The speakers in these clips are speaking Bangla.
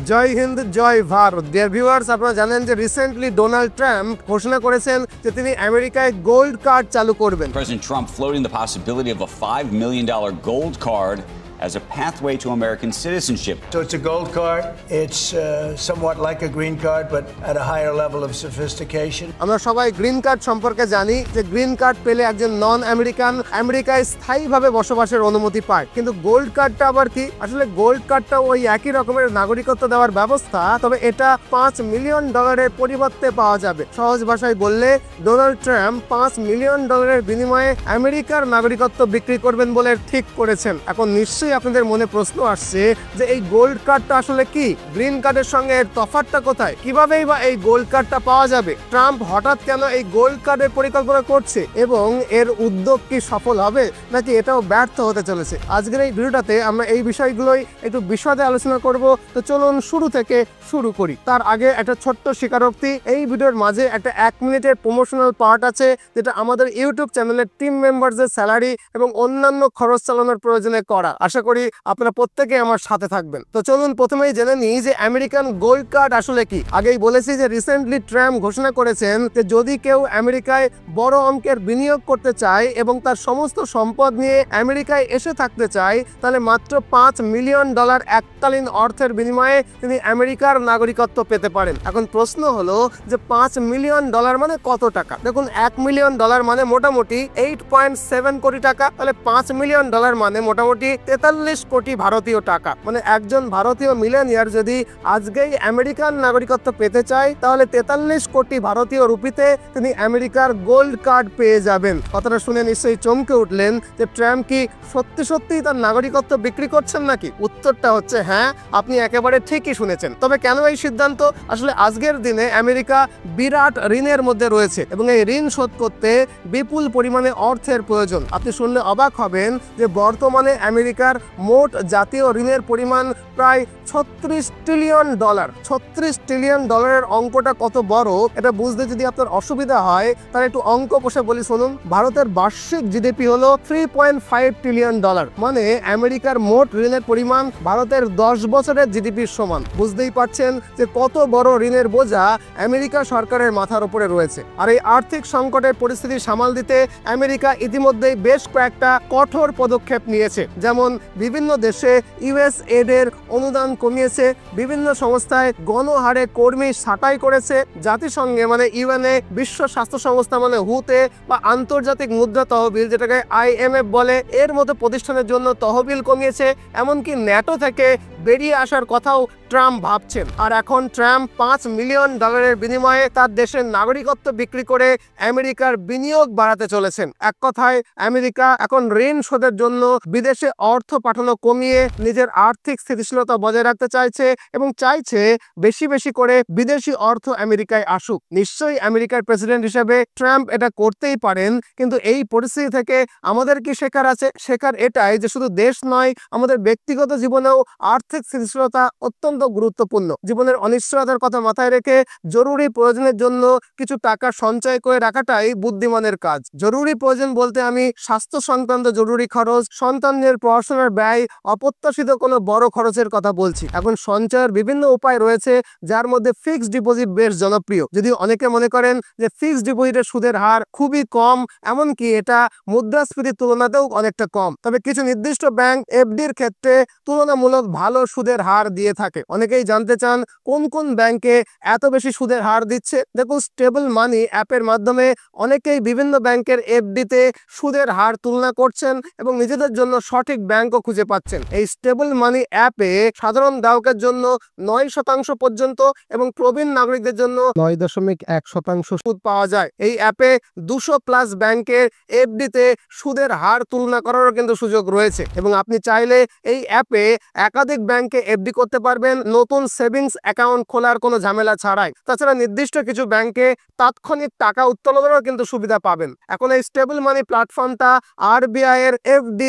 জয় হিন্দ জয় ভারত ডিয়ার ভিউয়ার্স, আপনারা জানেন যে রিসেন্টলি ডোনাল্ড ট্রাম্প ঘোষণা করেছেন যে তিনি আমেরিকায় গোল্ড কার্ড চালু করবেন। President Trump floating the possibility of a $5 million gold card as a pathway to American citizenship. So it's a gold card. It's somewhat like a green card, but at a higher level of sophistication. আমরা সবাই গ্রিন কার্ড সম্পর্কে জানি যে গ্রিন কার্ড পেলে একজন নন আমেরিকান আমেরিকায় স্থায়ীভাবে বসবাসের অনুমতি পায়, কিন্তু গোল্ড কার্ডটা আবার কি? আসলে গোল্ড কার্ডটা ওই একই রকমের নাগরিকত্ব দেওয়ার ব্যবস্থা, তবে এটা $5 মিলিয়ন পরিবর্তে পাওয়া যাবে। সহজ ভাষায় বললে ডোনাল্ড ট্রাম্প $5 মিলিয়ন বিনিময়ে আমেরিকার নাগরিকত্ব বিক্রি করবেন বলে ঠিক করেছেন। এখন নিশ্চয়ই আপনাদের মনে প্রশ্ন আসছে যে এই গোল্ড কার্ডটা আসলে কি, গ্রিন কার্ডের সঙ্গে এর তফাৎটা কোথায়, কিভাবেই বা এই গোল্ড কার্ডটা পাওয়া যাবে, ট্রাম্প হঠাৎ কেন এই গোল্ড কার্ডের পরিকল্পনা করছে এবং এর উদ্যোগ কি সফল হবে নাকি এটাও ব্যর্থ হতে চলেছে। আজকের এই ভিডিওটাতে আমরা এই বিষয়গুলোই একটু বিশদে আলোচনা করব। তো চলুন শুরু থেকে শুরু করি। তার আগে একটা ছোট্ট স্বীকারোক্তি, এই ভিডিওর মাঝে একটা 1 মিনিটের প্রমোশনাল পার্ট আছে যেটা আমাদের ইউটিউব চ্যানেলের টিম মেম্বারদের স্যালারি এবং অন্যান্য খরচ চালানোর প্রয়োজনে করা। আশা করি আপনারা প্রত্যেকে আমার সাথে থাকবেন। তো চলুন প্রথমেই জেনে নিই যে আমেরিকান গোল্ড কার্ড আসলে কি। আগেই বলেছি যে রিসেন্টলি ট্রাম্প ঘোষণা করেছেন যে যদি কেউ আমেরিকায় বড় অঙ্কের বিনিয়োগ করতে চায় এবং তার সমস্ত সম্পদ নিয়ে আমেরিকায় এসে থাকতে চায়, তাহলে মাত্র $5 মিলিয়ন এককালীন অর্থের বিনিময়ে তিনি আমেরিকার নাগরিকত্ব পেতে পারেন। এখন প্রশ্ন হলো যে $5 মিলিয়ন মানে কত টাকা? দেখুন, $1 মিলিয়ন মানে মোটামুটি 8.7 কোটি টাকা, তাহলে $5 মিলিয়ন মানে মোটামুটি 43 কোটি ভারতীয় টাকা। মানে একজন ভারতীয় মিলেনিয়ার যদি আজকেই আমেরিকান নাগরিকত্ব পেতে চায় তাহলে 43 কোটি ভারতীয় রুপিতে তিনি আমেরিকার গোল্ড কার্ড পেয়ে যাবেন। কথাটা শুনে নিশ্চয়ই চমকে উঠলেন যে ট্রাম্প কি সত্যি সত্যি তার নাগরিকত্ব বিক্রি করছেন নাকি? উত্তরটা হচ্ছে হ্যাঁ, আপনি একেবারে ঠিকই শুনেছেন। তবে কেন এই সিদ্ধান্ত? আসলে আজকের দিনে আমেরিকা বিরাট ঋণের মধ্যে রয়েছে এবং এই ঋণ শোধ করতে বিপুল পরিমাণে অর্থের প্রয়োজন। আপনি শুনলে অবাক হবেন যে বর্তমানে আমেরিকার মোট জাতীয় ঋণের পরিমাণ প্রায় $36 ট্রিলিয়ন। $36 ট্রিলিয়ন অঙ্কটা কত বড় এটা বুঝতে যদি আপনার অসুবিধা হয় তাহলে একটু অঙ্ক বসে বলি শুনুন। ভারতের বার্ষিক জিডিপি হলো $3.5 ট্রিলিয়ন, মানে আমেরিকার মোট ঋণের পরিমাণ ভারতের 10 বছরের জিডিপির সমান। বুঝতেই পারছেন যে কত বড় ঋণের বোঝা আমেরিকা সরকারের মাথার উপরে রয়েছে। আর এই আর্থিক সংকটের পরিস্থিতি সামাল দিতে আমেরিকা ইতিমধ্যেই বেশ কয়েকটা কঠোর পদক্ষেপ নিয়েছে। যেমন বিভিন্ন দেশে USAID এর অনুদান কমিয়েছে, বিভিন্ন সংস্থায় গণহারে কর্মী ছাঁটাই করেছে, জাতিসংঘে মানে UN-এ, বিশ্ব স্বাস্থ্য সংস্থা মানে WHO-তে বা আন্তর্জাতিক মুদ্রা তহবিল যেটাকে IMF বলে, এর মতো প্রতিষ্ঠানের জন্য তহবিল কমিয়েছে। এমনকি ন্যাটো থেকে বেরিয়ে আসার কথাও ট্রাম্প ভাবছেন। আর এখন ট্রাম্প $5 মিলিয়ন বিনিময়ে তার দেশের নাগরিকত্ব বিক্রি করে আমেরিকার বিনিয়োগ বাড়াতে চলেছেন। এক কথায় আমেরিকা এখন ঋণ শোধের জন্য বিদেশে অর্থ পাঠানো কমিয়ে নিজের আর্থিক স্থিতিশীলতা বজায় রাখতে চাইছে এবং চাইছে বেশি বেশি করে বিদেশি অর্থ আমেরিকায় আসুক। নিশ্চয়ই আমেরিকার প্রেসিডেন্ট হিসেবে ট্রাম্প এটা করতেই পারেন, কিন্তু এই পরিস্থিতি থেকে আমাদের কি শেখার আছে? শেখার এটাই যে শুধু দেশ নয়, আমাদের ব্যক্তিগত জীবনেও আর্থিক স্থিতিশীলতা অত্যন্ত গুরুত্বপূর্ণ। জীবনের অনিশ্চয়তার কথা মাথায় রেখে জরুরি প্রয়োজনের জন্য কিছু টাকা সঞ্চয় করে রাখাটাই বুদ্ধিমানের কাজ। জরুরি প্রয়োজন বলতে আমি স্বাস্থ্য সংক্রান্ত জরুরি খরচ, সন্তানদের পড়াশোনার ব্যয়, অপ্রত্যাশিত কোনো বড় খরচের কথা বলছি। এখন সঞ্চয়ের বিভিন্ন উপায় রয়েছে যার মধ্যে ফিক্সড ডিপোজিট বেশ জনপ্রিয়। যদি অনেকে মনে করেন যে ফিক্সড ডিপোজিটের সুদের হার খুবই কম, এমনকি এটা মুদ্রাস্ফীতির তুলনাতেও অনেকটা কম, তবে কিছু নির্দিষ্ট ব্যাংক FD-র ক্ষেত্রে তুলনামূলক ভালো সুদের হার দিয়ে থাকে। অনেকেই জানতে চান কোন কোন ব্যাংকে এত বেশি সুদের হার দিচ্ছে। দেখুন, স্টেবল মানি অ্যাপের মাধ্যমে অনেকেই বিভিন্ন ব্যাংকের FD-তে সুদের হার তুলনা করছেন এবং নিজেদের জন্য সঠিক ব্যাংকও খুঁজে পাচ্ছেন। এই স্টেবল মানি অ্যাপে সাধারণ গ্রাহকের জন্য 9% পর্যন্ত এবং প্রবীণ নাগরিকদের জন্য 9.1% সুদ পাওয়া যায়। এই অ্যাপে 200+ ব্যাংকের FD-তে সুদের হার তুলনা করারও কিন্তু সুযোগ রয়েছে এবং আপনি চাইলে এই অ্যাপে একাধিক ব্যাংকে FD করতে পারবেন নতুন সেভিংস অ্যাকাউন্ট খোলার কোনো ঝামেলা ছাড়াই। তাছাড়া নির্দিষ্ট কিছু ব্যাংকে তাৎক্ষণিক টাকা উত্তোলনেরও কিন্তু সুবিধা পাবেন। এখন এই স্টেবল মানি প্ল্যাটফর্মটা RBI এর FD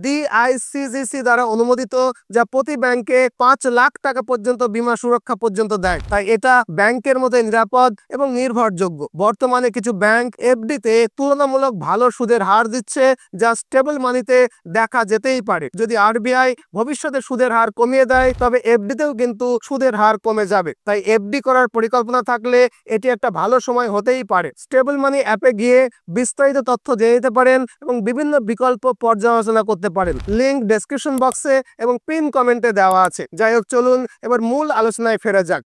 DICGC দ্বারা অনুমোদিত, যা প্রতি ব্যাংকে 5 লাখ টাকা পর্যন্ত বীমা সুরক্ষা পর্যন্ত দেয়। তাই এটা ব্যাংকের মতো নিরাপদ এবং নির্ভরযোগ্য। বর্তমানে কিছু ব্যাংক FD-তে তুলনামূলক ভালো সুদের হার দিচ্ছে, যা স্টেবল মানিতে দেখা যেতেই পারে। যদি RBI ভবিষ্যতে সুদের হার কমিয়ে কমিয়ে দেয়, তবে এফডিতেও কিন্তু সুদের হার কমে যাবে। তাই এফডি করার পরিকল্পনা থাকলে এটি একটা ভালো সময় হতেই পারে। স্টেবল মানি অ্যাপে গিয়ে বিস্তারিত তথ্য জেনে নিতে পারেন এবং বিভিন্ন বিকল্প পর্যালোচনা করতে পারেন। লিংক ডেসক্রিপশন বক্সে এবং পিন কমেন্টে দেওয়া আছে। যাই হোক, চলুন এবার মূল আলোচনায় ফেরা যাক।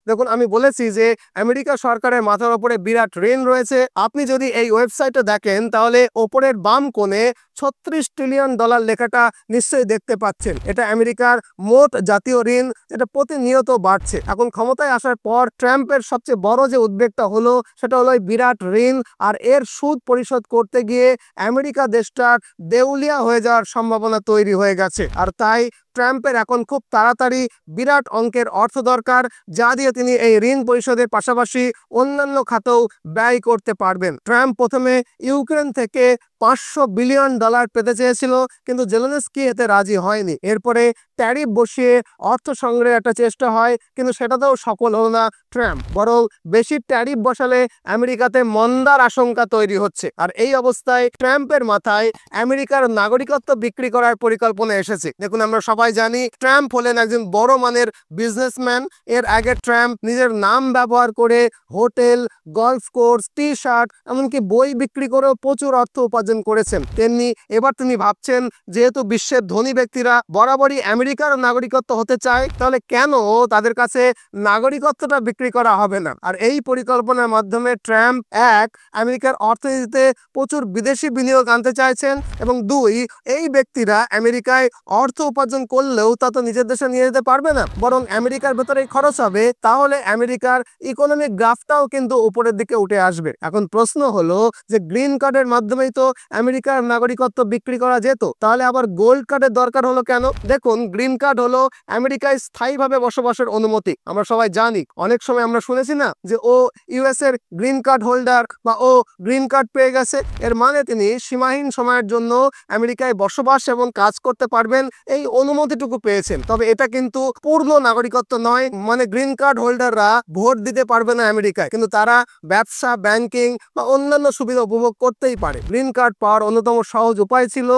দেখুন, আমি বলেছি যে আমেরিকা সরকারের মাথার উপরে বিরাট ঋণ রয়েছে। আপনি যদি এই ওয়েবসাইটে দেখেন তাহলে ওপরের বাম কোণে $36 ট্রিলিয়ন লেখাটা নিশ্চয়ই দেখতে পাচ্ছেন। এটা আমেরিকার মোট জাতীয় ঋণ, যেটা প্রতিনিয়ত বাড়ছে। এখন ক্ষমতায় আসার পর ট্রাম্পের সবচেয়ে বড় যে উদ্বেগটা হলো সেটা হলো এই বিরাট ঋণ, আর এর সুদ পরিশোধ করতে গিয়ে আমেরিকা দেশটার দেউলিয়া হয়ে যাওয়ার সম্ভাবনা তৈরি হয়ে গেছে। আর তাই ট্রাম্পের এখন খুব তাড়াতাড়ি বিরাট অঙ্কের অর্থ দরকার, যা দিয়ে তিনি এই ঋণ পরিশোধের পাশাপাশি অন্যান্য খাতেও ব্যয় করতে পারবেন। ট্রাম্প প্রথমে ইউক্রেন থেকে $500 বিলিয়ন পেতে চেয়েছিল, কিন্তু জেলেনস্কি এতে রাজি হয়নি। এরপরে ট্যারিফ বসিয়ে অর্থ সংগ্রহের একটা চেষ্টা হয়, কিন্তু সেটাতেও সফল হলো না ট্রাম্প। বরং বেশি ট্যারিফ বসালে আমেরিকাতে মন্দার আশঙ্কা তৈরি হচ্ছে। আর এই অবস্থায় ট্রাম্পের মাথায় আমেরিকার নাগরিকত্ব বিক্রি করার পরিকল্পনা এসেছে। দেখুন, আমরা সবাই জানি ট্রাম্প হলেন একজন বড় মানের বিজনেসম্যান। এর আগে ট্রাম্প নিজের নাম ব্যবহার করে hotel, golf course, T shirt, এমনকি বই বিক্রি করেও প্রচুর অর্থ উপার্জন করেছেন। তেমনি এবার তিনি ভাবছেন, যেহেতু বিশ্বের ধনী ব্যক্তিরা বরাবরই আমেরিকার নাগরিকত্ব হতে চায়, তাহলে কেন তাদের কাছে নাগরিকত্বটা বিক্রি করা হবে না। আর এই পরিকল্পনার মাধ্যমে ট্রাম্প এক, আমেরিকার অর্থনীতিতে প্রচুর বিদেশি বিনিয়োগ আনতে চাইছেন, এবং দুই, এই ব্যক্তিরা আমেরিকায় অর্থ উপার্জন করলেও তা তো নিজের দেশে নিয়ে যেতে পারবে না, বরং আমেরিকার ভেতরেই খরচ হবে। তাহলে আমেরিকার ইকোনমিক গ্রাফটাও কিন্তু উপরের দিকে উঠে আসবে। এখন প্রশ্ন হলো যে গ্রিন কার্ডের মাধ্যমেই তো আমেরিকার নাগরিকত্ব বিক্রি করা যেত, তাহলে আবার গোল্ড কার্ডের দরকার হলো কেন? দেখুন, গ্রিন কার্ড হলো আমেরিকায় স্থায়ীভাবে বসবাসের অনুমতি। আমরা সবাই জানি, অনেক সময় আমরা শুনেছি না যে ও ইউএস এর গ্রিন কার্ড হোল্ডার বা ও গ্রিন কার্ড পেয়ে গেছে। এর মানে তিনি সীমাহীন সময়ের জন্য আমেরিকায় বসবাস এবং কাজ করতে পারবেন, এই অনুমতিটুকু পেয়েছেন। তবে এটা কিন্তু পূর্ণ নাগরিকত্ব নয়। মানে গ্রিন কার্ড হোল্ডাররা ভোট দিতে পারবে না আমেরিকায়, কিন্তু তারা ব্যবসা, ব্যাংকিং বা অন্যান্য সুবিধা উপভোগ করতেই পারে। গ্রিন কার্ড পাওয়ার অন্যতম সহজ উপায় ছিল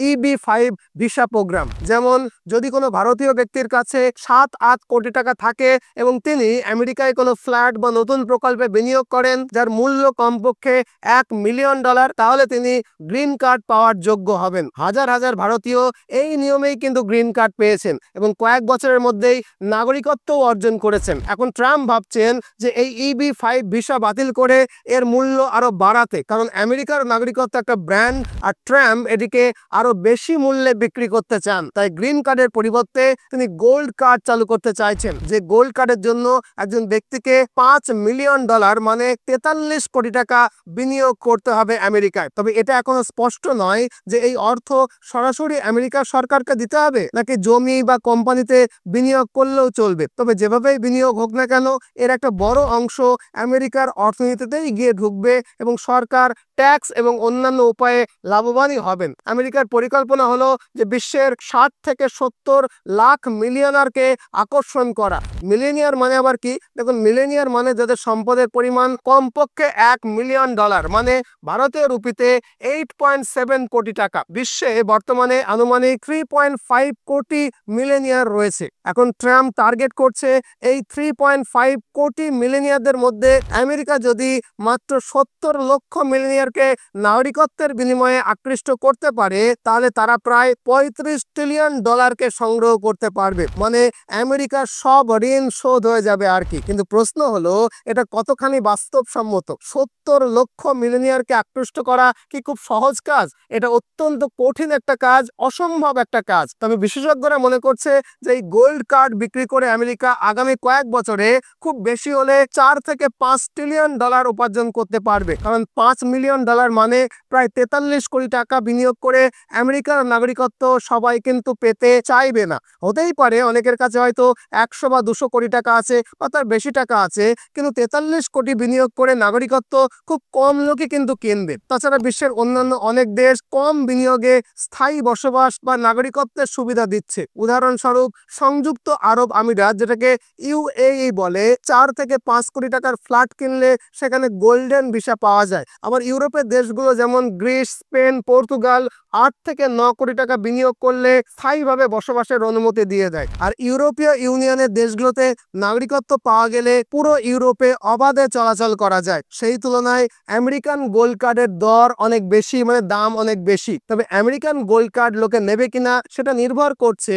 EB-5 ভিসা প্রোগ্রাম। যেমন, যদি কোনো ভারতীয় ব্যক্তির কাছে 7-8 কোটি টাকা থাকে এবং তিনি আমেরিকায় কোনো ফ্ল্যাট বা নতুন প্রকল্পে বিনিয়োগ করেন যার মূল্য কমপক্ষে $1 মিলিয়ন, তাহলে তিনি গ্রিন কার্ড পাওয়ার যোগ্য হবেন। হাজার হাজার ভারতীয় এই নিয়মেই কিন্তু গ্রিন কার্ড পেয়েছেন এবং কয়েক বছরের মধ্যেই নাগরিকত্বও অর্জন করেছেন। এখন ট্রাম্প ভাবছেন যে এই EB-5 ভিসা বাতিল করে এর মূল্য আরো বাড়াতে, কারণ আমেরিকার নাগরিকত্ব একটা ব্র্যান্ড, আর ট্রাম্প এটিকে আরো বেশি মূল্যে বিক্রি করতে চান। তাই গ্রিন কার্ডের পরিবর্তে তিনি গোল্ড কার্ড চালু করতে চাইছেন, যে গোল্ড কার্ডের জন্য একজন ব্যক্তিকে $5 মিলিয়ন মানে 43 কোটি টাকা বিনিয়োগ করতে হবে আমেরিকায়। তবে এটা এখনো স্পষ্ট নয় যে এই অর্থ সরাসরি আমেরিকার সরকারকে দিতে হবে নাকি জমি বা কোম্পানিতে বিনিয়োগ করলেও চলবে। তবে যেভাবেই বিনিয়োগ হোক না কেন, এর একটা বড় অংশ আমেরিকার অর্থনীতিতেই গিয়ে ঢুকবে এবং সরকার ট্যাক্স এবং অন্যান্য উপায়ে লাভবানই হবেন। আমেরিকার পরিকল্পনা হলো যে বিশ্বের 60 থেকে 70 লাখ মিলিয়নারকে আকর্ষণ করা। মিলেনিয়ার মানে আবার কি? দেখুন, মিলেনিয়ার মানে যাদের সম্পদের পরিমাণ কমপক্ষে $1 মিলিয়ন, মানে ভারতীয় রুপিতে 8.7 কোটি টাকা। বিশ্বে বর্তমানে আনুমানিক 3.5 কোটি মিলেনিয়ার রয়েছে। এখন ট্রাম্প টার্গেট করছে এই 3.5 কোটি মিলেনিয়ারদের মধ্যে আমেরিকা যদি মাত্র 70 লক্ষ মিলেনিয়ারকে নাগরিকত্বের বিনিময়ে আকৃষ্ট করতে পারে, তাহলে তারা প্রায় $35 ট্রিলিয়ন সংগ্রহ করতে পারবে। মানে আমেরিকার সব ঋণ শোধ হয়ে যাবে আর কি। কিন্তু প্রশ্ন হলো, এটা কতখানি বাস্তবসম্মত? 70 লক্ষ মিলেনিয়ারকে আকৃষ্ট করা কি খুব সহজ কাজ? এটা অত্যন্ত কঠিন একটা কাজ, অসম্ভব একটা কাজ। তবে বিশেষজ্ঞরা মনে করছে যে এই গোল্ড কার্ড বিক্রি করে আমেরিকা আগামী কয়েক বছরে খুব বেশি হলে $4 থেকে $5 ট্রিলিয়ন উপার্জন করতে পারবে। কারণ $5 মিলিয়ন মানে প্রায় 43 কোটি টাকা বিনিয়োগ করে আমেরিকার নাগরিকত্ব সবাই কিন্তু পেতে চাইবে না। হতেই পারে অনেকের কাছে হয়তো 100 বা 200 কোটি টাকা আছে বা তার বেশি টাকা আছে, কিন্তু 43 কোটি বিনিয়োগ করে নাগরিকত্ব খুব কম লোকই কিন্তু কিনবে। তাছাড়া বিশ্বের অন্যান্য অনেক দেশ কম বিনিয়োগে স্থায়ী বসবাস বা নাগরিকত্বের সুবিধা দিচ্ছে। উদাহরণস্বরূপ সংযুক্ত আরব আমিরাত, যেটাকে UAE অনেকেই বলে 4 থেকে 5 কোটি টাকার ফ্ল্যাট কিনলে সেখানে গোল্ডেন ভিসা পাওয়া যায়। আবার ইউরোপের দেশগুলো যেমন গ্রিস, স্পেন, পর্তুগাল 8 থেকে 9 কোটি টাকা বিনিয়োগ করলে স্থায়ীভাবে বসবাসের অনুমতি দিয়ে দেয়। আর ইউরোপীয় ইউনিয়নের দেশগুলোতে নাগরিকত্ব পাওয়া গেলে পুরো ইউরোপে অবাধে চলাচল করা যায়। সেই তুলনায় আমেরিকান গোল্ড কার্ডের দর অনেক বেশি, মানে দাম অনেক বেশি। তবে আমেরিকান গোল্ড কার্ড লোকে নেবে কিনা সেটা নির্ভর করছে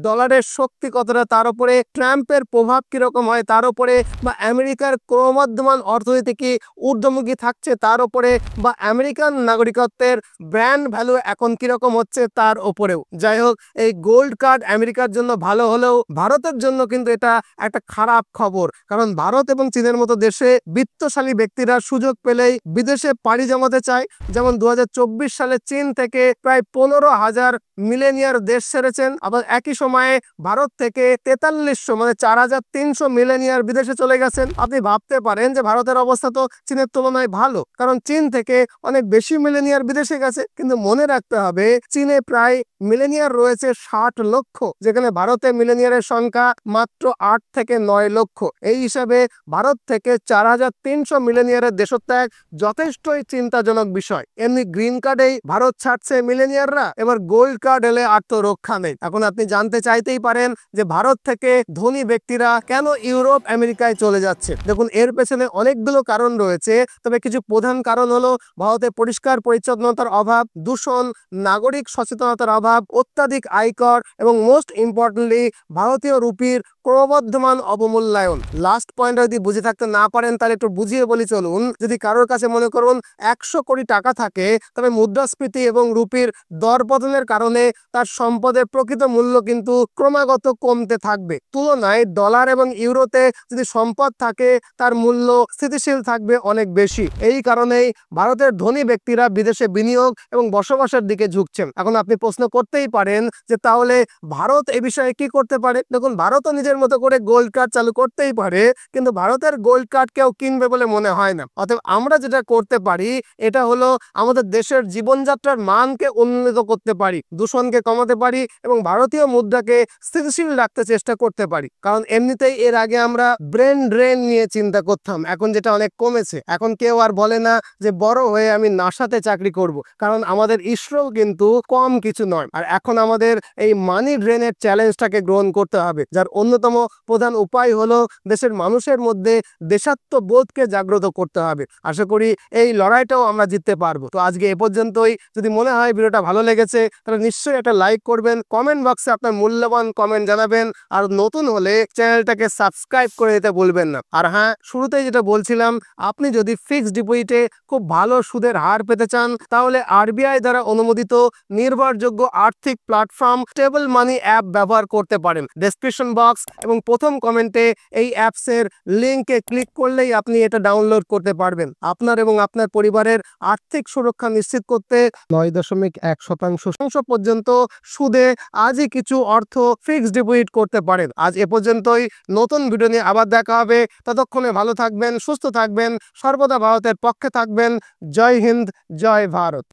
ডলারের শক্তি কতটা, তার উপরে ট্রাম্পের প্রভাব কিরকম হয় তার উপরে, বা আমেরিকার ক্রমবর্ধমান অর্থনীতি কি ঊর্ধ্বমুখী থাকছে তার উপরে, বা আমেরিকান নাগরিকত্বের ব্র্যান্ড ভ্যালু এখন কিরকম হচ্ছে তার উপরেও। যাই হোক, এই গোল্ড কার্ড আমেরিকার জন্য ভালো হলেও ভারতের জন্য কিন্তু এটা একটা খারাপ খবর। কারণ ভারত এবং চীনের মতো দেশে বিত্তশালী ব্যক্তিরা সুযোগ পেলেই বিদেশে পাড়ি জমাতে চায়। যেমন 2024 সালে চীন থেকে প্রায় 15,000 মিলেনিয়ার দেশ ছেড়েছেন। আবার একই সময়ে ভারত থেকে 4300 মানে 4300 মিলেনিয়ার বিদেশে চলে গেছেন। আপনি ভাবতে পারেন যে ভারতের অবস্থা তো চীনের তুলনায় ভালো, কারণ চীন থেকে অনেক বেশি মিলেনিয়ার বিদেশে গেছে। কিন্তু মনে রাখতে হবে চীনে প্রায় মিলেনিয়ার রয়েছে 60 লক্ষ, যেখানে ভারতে মিলেনিয়ারের সংখ্যা মাত্র 8 থেকে 9 লক্ষ। এই হিসাবে ভারত থেকে 4300 মিলেনিয়ারের দেশত্যাগ যথেষ্টই চিন্তাজনক বিষয়। এমনি গ্রিন কার্ডেই ভারত ছাড়ছে মিলেনিয়াররা, এবার গোল্ড কার্ড এলে আর তো রক্ষা নেই। এখন আপনি জানতে চাইতেই পারেন যে ভারত থেকে ধনী ব্যক্তিরা কেন ইউরোপ আমেরিকায় চলে যাচ্ছে। দেখুন, এর পেছনে অনেকগুলো কারণ রয়েছে, তবে কিছু প্রধান কারণ হলো ভারতে পরিষ্কার পরিচ্ছন্নতার অভাব, দূষণ, নাগরিক সচেতনতার অভাব, অত্যাধিক আয়কর এবং মোস্ট ইম্পর্টেন্টলি ভারতীয় রুপির ক্রমবর্ধমান অবমূল্যায়ন। লাস্ট পয়েন্ট যদি বুঝে থাকতে না পারেন তাহলে একটু বুঝিয়ে বলি চলুন। যদি কারোর কাছে মনে করুন 100 কোটি টাকা থাকে, তবে মুদ্রাস্ফীতি এবং রুপির দরপতনের কারণে তার সম্পদের প্রকৃত মূল্য কিন্তু ক্রমাগত কমতে থাকবে। তুলনায় ডলার এবং ইউরোতে যদি সম্পদ থাকে তার মূল্য স্থিতিশীল থাকবে অনেক বেশি। এই কারণেই ভারতের ধনী ব্যক্তিরা বিদেশে বিনিয়োগ এবং বসবাসের দিকে ঝুঁকছেন। এখন আপনি প্রশ্ন করতেই পারেন যে তাহলে ভারত এ বিষয়ে কি করতে পারে। দেখুন, ভারতও নিজের মতো করে গোল্ড কার্ড চালু করতেই পারে, কিন্তু ভারতের গোল্ড কার্ড কেউ কিনবে বলে মনে হয় না। অতএব আমরা যেটা করতে পারি এটা হলো আমাদের দেশের জীবনযাত্রার মানকে উন্নত করতে পারি, দূষণকে কমাতে পারি এবং ভারতীয় মুদ্রাকে স্থিতিশীল রাখতে চেষ্টা করতে পারি। কারণ এমনিতেই এর আগে আমরা ব্রেন ড্রেন নিয়ে চিন্তা করতাম, এখন যেটা অনেক কমেছে। এখন কেউ আর বলে না যে বড় হয়ে আমি নাসাতে চাকরি করব, কারণ আমাদের ইসরো কিন্তু কম কিছু নয়। আর এখন আমাদের এই মানি ড্রেনের চ্যালেঞ্জটাকে গ্রহণ করতে হবে, যার অন্যতম প্রধান উপায় হলো দেশের মানুষের মধ্যে দেশাত্মবোধকে জাগ্রত করতে হবে। আশা করি এই লড়াইটাও আমরা জিততে পারবো। তো আজকে এ পর্যন্তই। যদি মনে হয় ভিডিওটা ভালো লেগেছে তাহলে নিশ্চয়ই একটা লাইক করবেন, কমেন্ট বক্সে আপনার মূল্যবান কমেন্ট জানাবেন, আর নতুন হলে চ্যানেলটাকে সাবস্ক্রাইব করে দিতে ভুলবেন না। আর হ্যাঁ, শুরুতেই যেটা বলছিলাম, আপনি যদি ফিক্সড ডিপোজিটে খুব ভালো সুদের হার পেতে চান তাহলে আরবিআই দ্বারা অনুমোদিত নির্ভরযোগ্য আর্থিক প্ল্যাটফর্ম স্টেবল মানি অ্যাপ ব্যবহার করতে পারেন। ডেসক্রিপশন বক্স এবং প্রথম কমেন্টে এই অ্যাপসের লিঙ্কে ক্লিক করলেই আপনি এটা ডাউনলোড করতে পারবেন। আপনার এবং আপনার পরিবারের আর্থিক সুরক্ষা নিশ্চিত করতে 9.1% পর্যন্ত সুদে আজই কিছু অর্থ ফিক্সড ডিপোজিট করতে পারেন। আজ এ পর্যন্তই। নতুন ভিডিও নিয়ে আবার দেখা হবে। ততক্ষণে ভালো থাকবেন, সুস্থ থাকবেন, সর্বদা ভারতের পক্ষে থাকবেন। জয় হিন্দ, জয় ভারত।